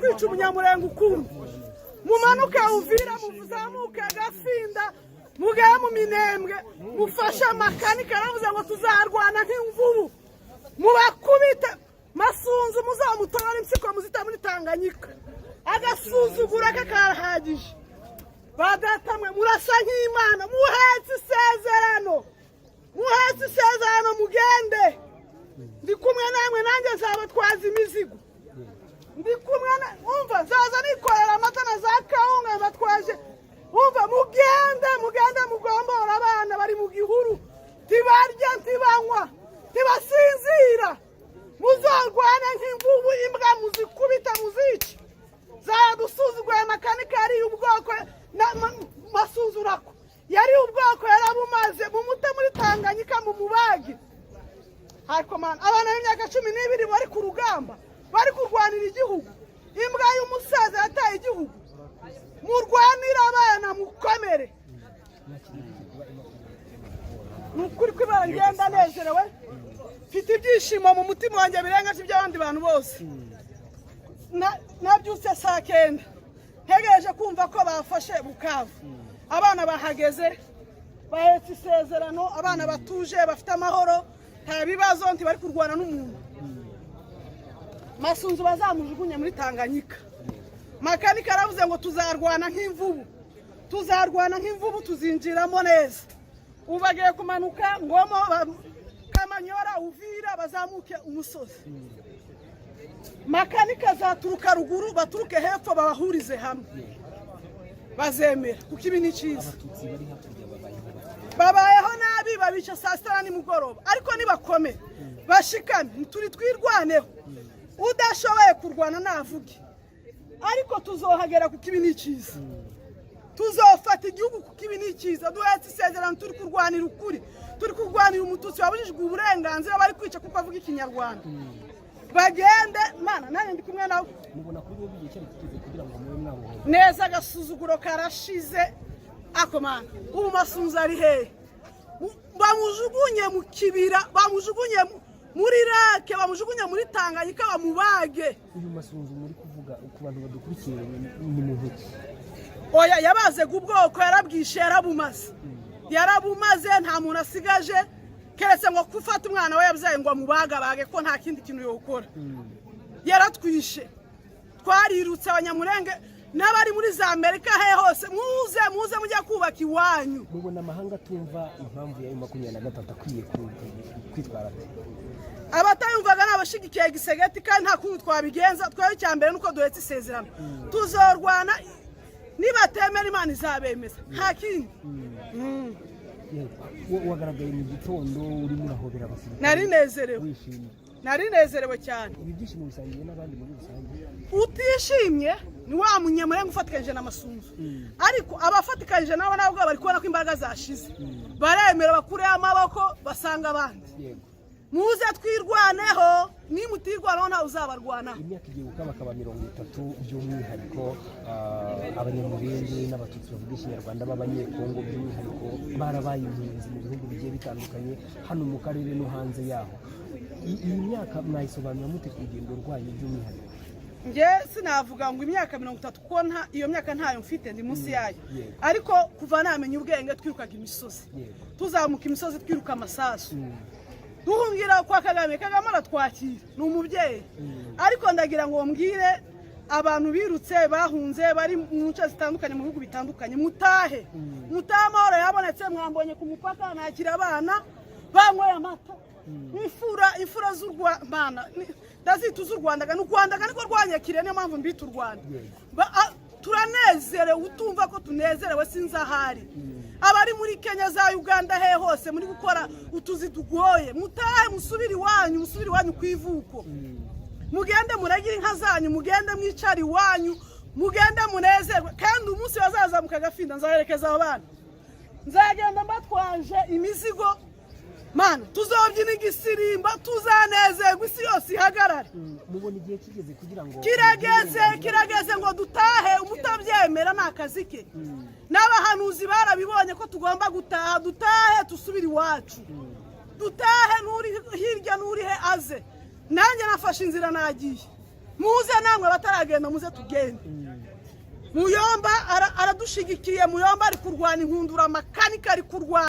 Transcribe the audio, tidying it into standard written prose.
kwica umunyamurenga ukuru mumanuke Uvira muzamuke Gafinda mugeye mu Minembwe mufashe amakanika aravuze ngo tuzarwana nk'imvubu mubakubite Masunzu muzamutora impyiko muzita muri Tanganyika agasuzugura kakarahagije badatamwe murasa nk'Imana muhetse isezerano mugende ndi kumwe namwe nanjye nzabatwaza imizigo ndi kumwe umva zaza nikorera amata na za kawunga batwaje umva mugende mugombora abana bari mu gihuru tibarya ntibanywa tibasinzira muzarwane nk'imvubu imbwa muzikubita muzica zadusuzuguye amakanika yari ubwoko Masuzurako yari ubwoko yarabumaze mumute muri Tanganyika mu mubagi ariko man abana b'imyaka 12 bari ku rugamba bari kurwanira igihugu imbwa y'umusaza yataye igihugu murwanira abana mukomere nukuri kwibara ngenda nezerewe mfite ibyishimo mu mutima wanjye birenga iby'abandi bantu bose nabyutse saa 9 ntegereje kumva ko bafashe Bukavu abana bahageze bahetse isezerano abana batuje bafite amahoro nta bibazo nti bari kurwana n'umuntu Masunzu bazamujugunye muri Tanganyika makanika aravuze ngo tuzarwana nk'imvubu tuzinjiramo neza ubagiye kumanuka Ngomo Kamanyora Uvira bazamuke umusozi makanika zaturuka ruguru baturuke hepfo babahurize hamwe bazemera kuko ibi ni cyiza babayeho nabi babica saa 7 nimugoroba ariko nibakome bashikane turi twirwaneho udashoboye kurwana navuge ariko tuzohagera kuko ibi ni cyiza tuzofata igihugu kuko ibi ni cyiza duhetse isezerano turi kurwanira ukuri turi kurwanira umututsi wabujijwe uburenganzira bari kwica kuko avuga ikinyarwanda bagende mana nane ndi kumwe nawe mubona kuri bo bigiye cyane kugira ngo mwe mwabo neza agasuzuguro karashize ako mana ubu Masunzu ari he bamujugunye mu kibira bamujugunye muri Rake bamujugunye muri Tanganyika bamubage uyu Masunzu muri kuvuga ku bantu badukurikiye ni muvuki oya yabaze gubwoko yarabwishe yarabumaze nta muntu asigaje keretse ngo kufata umwana we yabyaye ngo amubagabage ko nta kindi kintu yokora yaratwishe twarirutse abanyamurenge n'abari muri za Amerika he hose muze mujya kubaka iwanyu mubona amahanga tumva impamvu ya 23 akwiye kwitwara abatayumvaga n'abashigikiye gisegeti kandi nta kuntu twabigenza twaye cyambere nuko duhetse isezerano tuzorwana nibatemera Imana izabemeza nta kindi wagaragaye mu gitondo uri murahobera abasirikare narinezerewe cyane ibyishimo bisangiye n'abandi muri rusange utishimye ni wa munyamurenga ufatikanje na Masunzu ariko abafatikanije nabo nabwo bari kubona ko imbaraga zashize baremera bakure amaboko basanga abandi muze twirwaneho nimutirwanaho nta uzabarwana imyaka igiye gukaba 30 by'umwihariko abanyamurenge n'abatutsi bavuga ikinyarwanda b'abanyekongo by'umwihariko barabaye impunzi mu bihugu bigiye bitandukanye hano mu karere no hanze yaho iyi myaka mwayisobanura mute ku rugendo rwanyu by'umwihariko nge sinavuga ngo imyaka 30 kuko iyo myaka ntayo mfite ndi munsi yayo ariko kuva namenya ubwenge twirukaga imisozi tuzamuka imisozi twiruka amasasu duhungira kwa Kagame aratwakira ni umubyeyi ariko ndagira ngo mbwire abantu birutse bahunze bari mu nce zitandukanye mu bihugu bitandukanye mutahe amahoro yabonetse mwambonye ku mupaka nakira abana banyweye amata ifura z'u Rwanda ndazita z'u Rwanda n'u Rwanda niko rwanyakire niyo mpamvu mbita u Rwanda turanezerewe utumva ko tunezerewe sinzahari abari muri Kenya za Uganda he hose muri gukora utuzi tugoye mutahe musubiri wanyu kwivuko mugende muragira inka zanyu mugende mwicari wanyu mugende munezerwe kandi umunsi bazaza mu Kagafinda nzaherekeza abana nzagenda mbatwaje imizigo mana tuzobyina igisirimba tuzanezerwa isi yose ihagarare mubona igihe kigeze kugira ngo kirageze ngo dutahe umutabyemera nakazi ke n'abahanuzi barabibonye ko tugomba gutaha dutahe tusubira iwacu dutahe nuri hirya nuri he aze nanjye nafashe inzira nagiye muze namwe bataragenda muze tugende. Muyomba aradushigikiye, Muyomba ari kurwana inkundura makanika ari kurwana